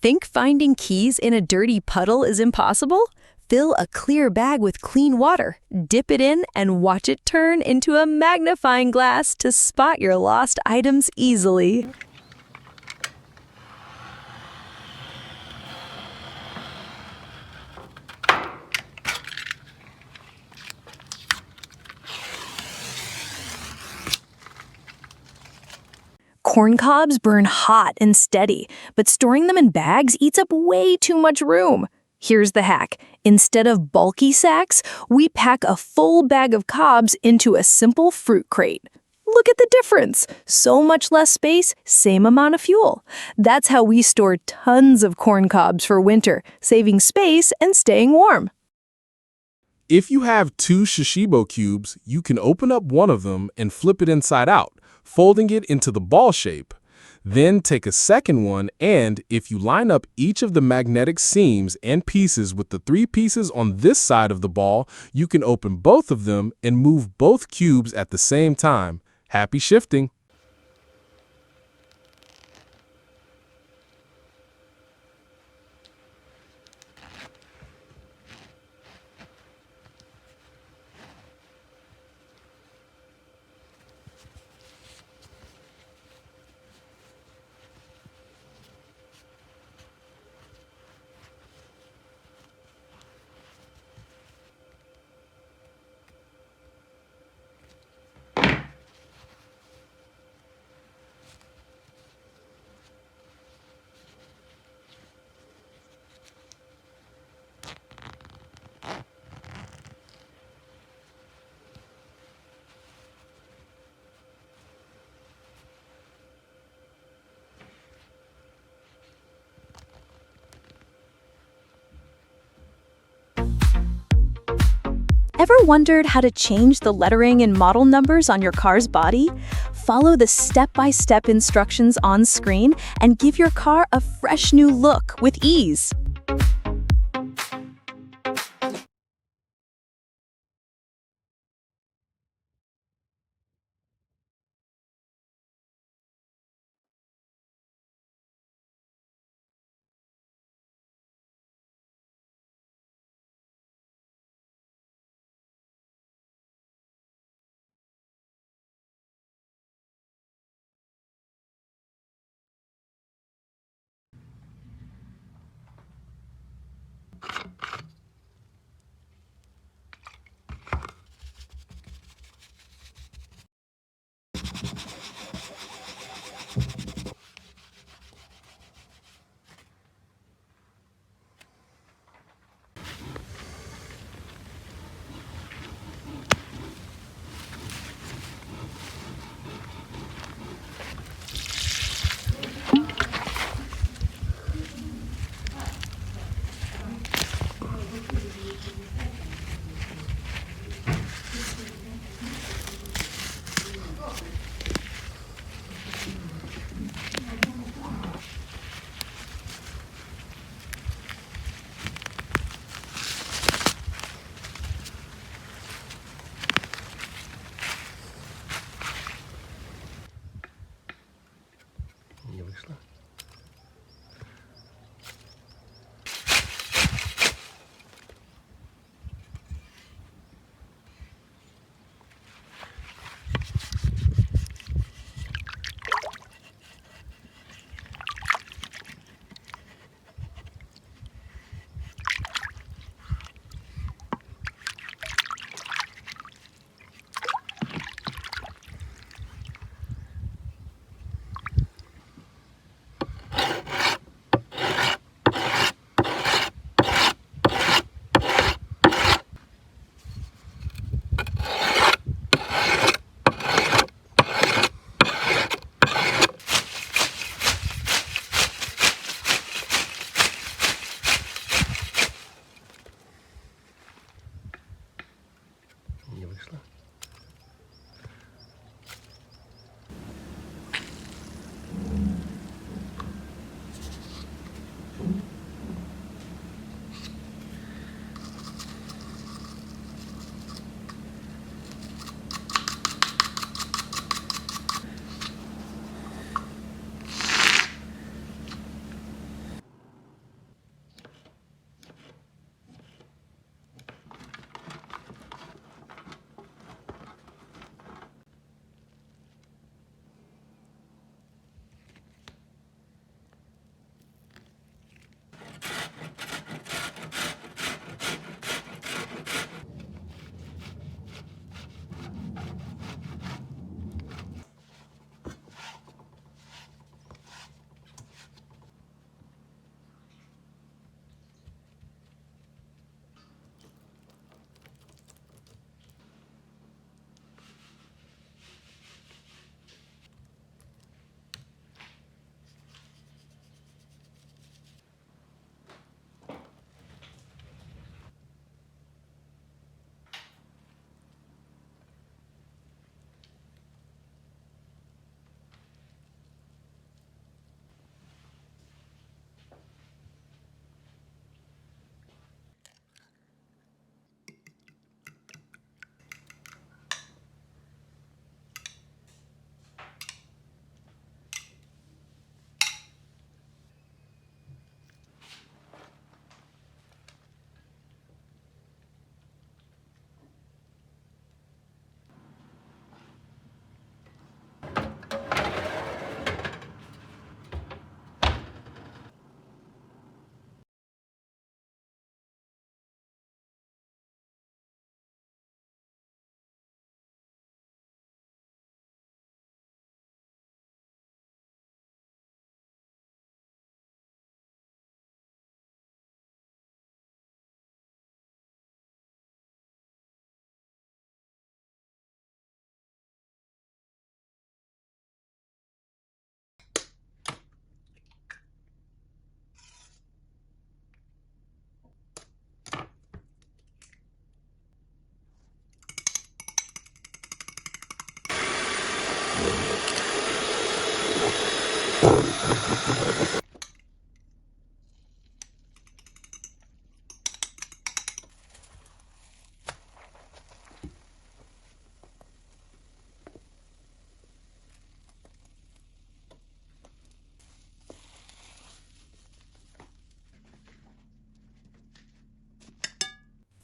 Think finding keys in a dirty puddle is impossible? Fill a clear bag with clean water, dip it in, and watch it turn into a magnifying glass to spot your lost items easily. Corn cobs burn hot and steady, but storing them in bags eats up way too much room. Here's the hack. Instead of bulky sacks, we pack a full bag of cobs into a simple fruit crate. Look at the difference. So much less space, same amount of fuel. That's how we store tons of corn cobs for winter, saving space and staying warm. If you have 2 Shashibbo cubes, you can open up one of them and flip it inside out, folding it into the ball shape. Then take a second one and, if you line up each of the magnetic seams and pieces with the 3 pieces on this side of the ball, you can open both of them and move both cubes at the same time. Happy shifting! Ever wondered how to change the lettering and model numbers on your car's body? Follow the step-by-step instructions on screen and give your car a fresh new look with ease.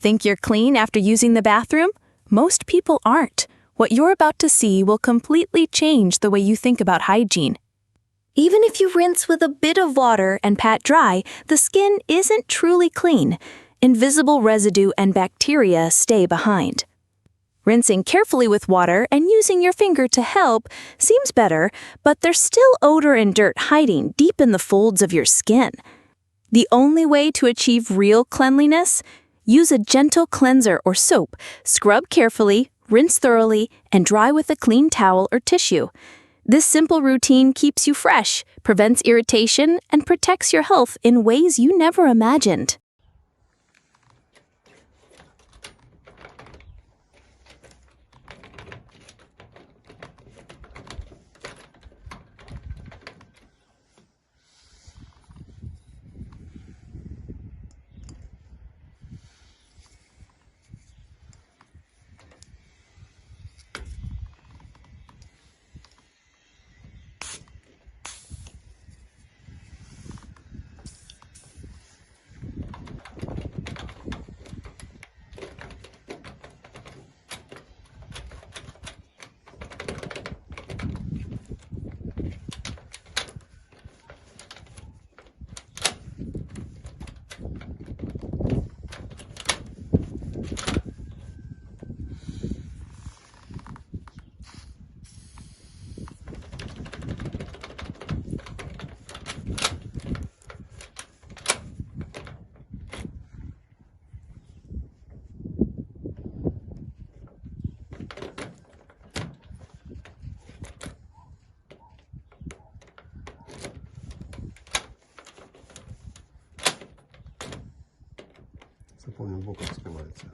Think you're clean after using the bathroom? Most people aren't. What you're about to see will completely change the way you think about hygiene. Even if you rinse with a bit of water and pat dry, the skin isn't truly clean. Invisible residue and bacteria stay behind. Rinsing carefully with water and using your finger to help seems better, but there's still odor and dirt hiding deep in the folds of your skin. The only way to achieve real cleanliness? Use a gentle cleanser or soap, scrub carefully, rinse thoroughly, and dry with a clean towel or tissue. This simple routine keeps you fresh, prevents irritation, and protects your health in ways you never imagined. Запомнил, боком скрывается.